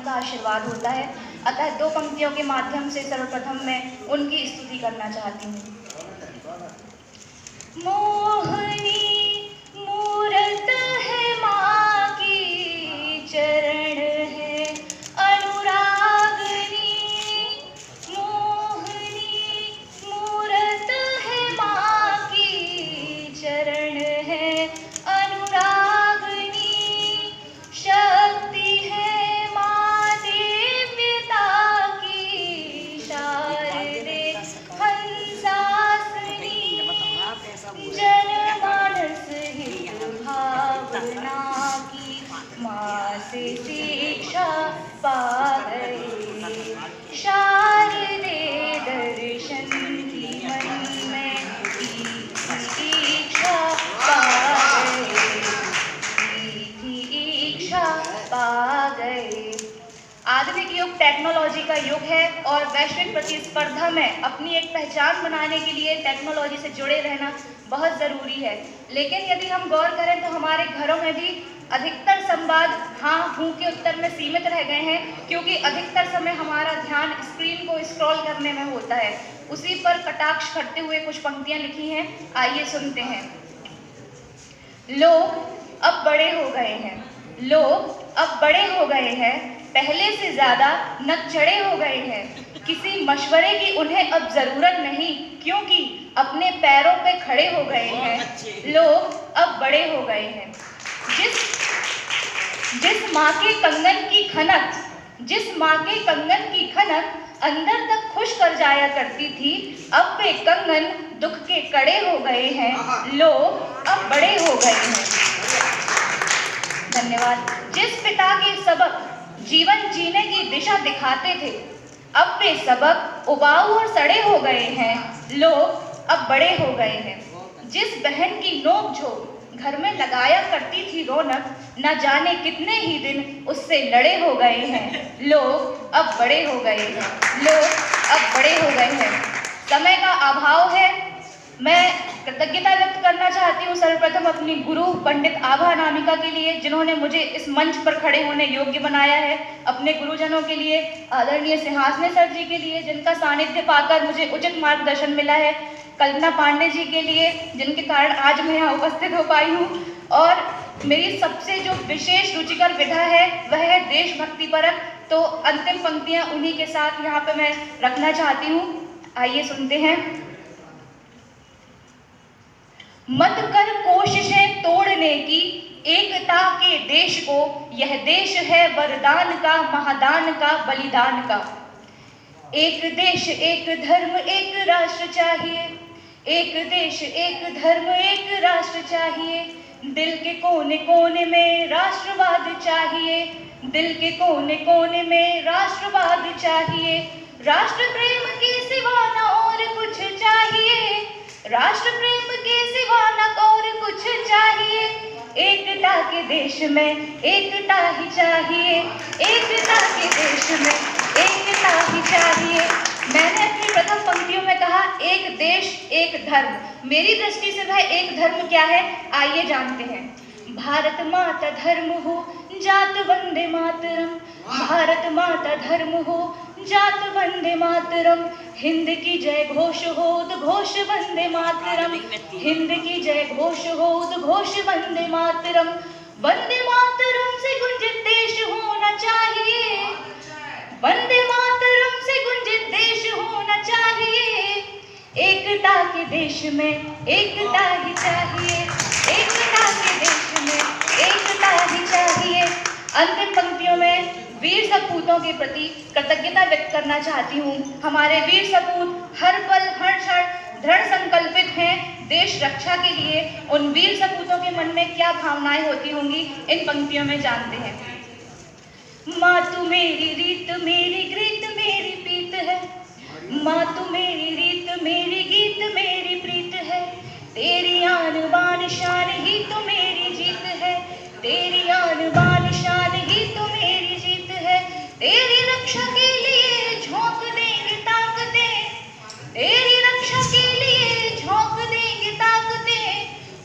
का आशीर्वाद होता है। अतः दो पंक्तियों के माध्यम से सर्वप्रथम मैं उनकी स्तुति करना चाहती हूँ। मोहनी मूरत है माँ की, चरण है अनुरागनी। मोहनी मूरत है माँ की, चरण है अनुरागनी। शक्ति है माँ दिव्यता की, शारदे हंसासनी। जनमानस हित भावना की, माँ से शिक्षा पा गए। शारदे दर्शन की मन में इच्छा पा गए। आधुनिक युग टेक्नोलॉजी का युग है और वैश्विक प्रतिस्पर्धा में अपनी एक पहचान बनाने के लिए टेक्नोलॉजी से जुड़े रहना बहुत ज़रूरी है। लेकिन यदि हम गौर करें तो हमारे घरों में भी अधिकतर संवाद हाँ हूँ के उत्तर में सीमित रह गए हैं, क्योंकि अधिकतर समय हमारा ध्यान स्क्रीन को स्क्रॉल करने में होता है। उसी पर कटाक्ष करते हुए कुछ पंक्तियाँ लिखी हैं, आइए सुनते हैं। लोग अब बड़े हो गए हैं, लोग अब बड़े हो गए हैं, पहले से ज़्यादा नकचढ़े हो गए हैं। किसी मशवरे की उन्हें अब ज़रूरत नहीं, क्योंकि अपने पैरों पे खड़े हो गए हैं। लोग अब बड़े हो गए हैं। जिस माँ के कंगन की खनक अंदर तक खुश कर जाया करती थी, अब वे कंगन दुख के कड़े हो गए हैं। लोग अब बड़े हो गए हैं। धन्यवाद। जिस पिता के सबक जीवन जीने की दिशा दिखाते थे, अब वे सबक उबाऊ और सड़े हो गए हैं। लोग अब बड़े हो गए हैं। जिस बहन की नोक-झोंक घर में लगाया करती थी रौनक, न जाने कितने ही दिन उससे लड़े हो गए हैं। लोग अब बड़े हो गए हैं। लोग अब बड़े हो गए हैं। समय का अभाव है। मैं कृतज्ञता व्यक्त करना चाहती हूँ सर्वप्रथम अपनी गुरु पंडित आभा अनामिका के लिए, जिन्होंने मुझे इस मंच पर खड़े होने योग्य बनाया है। अपने गुरुजनों के लिए, आदरणीय सिंहासने सर जी के लिए, जिनका सानिध्य पाकर मुझे उचित मार्गदर्शन मिला है। कल्पना पांडे जी के लिए, जिनके कारण आज मैं यहाँ उपस्थित हो पाई हूँ। और मेरी सबसे जो विशेष रुचिकर विधा है वह है देशभक्ति परक। तो अंतिम पंक्तियाँ उन्हीं के साथ यहाँ पे मैं रखना चाहती हूँ, आइए सुनते हैं। मत कर कोशिशें तोड़ने की एकता के देश को, यह देश है वरदान का, महादान का, बलिदान का। एक देश एक धर्म एक राष्ट्र चाहिए, एक देश एक धर्म एक राष्ट्र चाहिए। दिल के कोने कोने में राष्ट्रवाद चाहिए, दिल के कोने कोने में राष्ट्रवाद चाहिए। राष्ट्र प्रेम के सिवा न और कुछ चाहिए, राष्ट्र प्रेम के सिवा न और कुछ चाहिए। एकता के देश में एकता ही चाहिए, एकता के देश में एकता ही चाहिए। मैंने अपनी प्रथम पंक्तियों में कहा एक देश एक धर्म। मेरी दृष्टि से वह एक धर्म क्या है, आइए जानते हैं। भारत माता धर्म हो जात वंदे मातरम, भारत माता धर्म हो जात वंदे मातरम। हिंद की जय घोष हो उद्घोष वंदे मातरम, हिंद की जय घोष हो उद्घोष वंदे मातरम। वंदे मातरम से गुंजित देश होना चाहिए, वंदे मातरम से गुंजित देश होना चाहिए। एकता के देश में एकता ही चाहिए, एकता के देश में एकता ही चाहिए। अंतिम पंक्तियों में वीर सपूतों के प्रति कृतज्ञता व्यक्त करना चाहती हूँ। हमारे वीर सपूत हर पल हर क्षण दृढ़ संकल्पित हैं देश रक्षा के लिए। उन वीर सपूतों के मन में क्या भावनाएं होती होंगी, इन पंक्तियों में जानते हैं। माँ तू मेरी रीत मेरी गीत मेरी प्रीत है, माँ तू मेरी रीत मेरी गीत मेरी प्रीत है। तेरी आन बान शान ही तो मेरी जीत है, तेरी आन बान शान ही तो मेरी जीत है। तेरी रक्षा के लिए झोंक देंगे ताकतें, तेरी रक्षा के लिए झोंक देंगे ताकतें।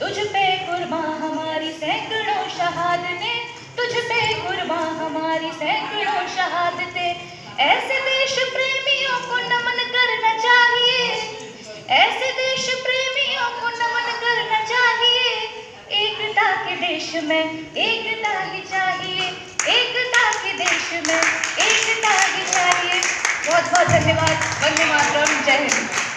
तुझ पे कुर्बान हमारी सैकड़ों शहादतें, तुझ पे कुर्बान कुर्बां हमारी सैकड़ों शहादतें। ऐसे देश प्रेमियों को नमन करना चाहिए, ऐसे देश प्रेमियों को नमन करना चाहिए। एकता के देश में एकता ही चाहिए, एकता के देश में एकता ही चाहिए। बहुत बहुत धन्यवाद। वंदे मातरम। जय हिंद।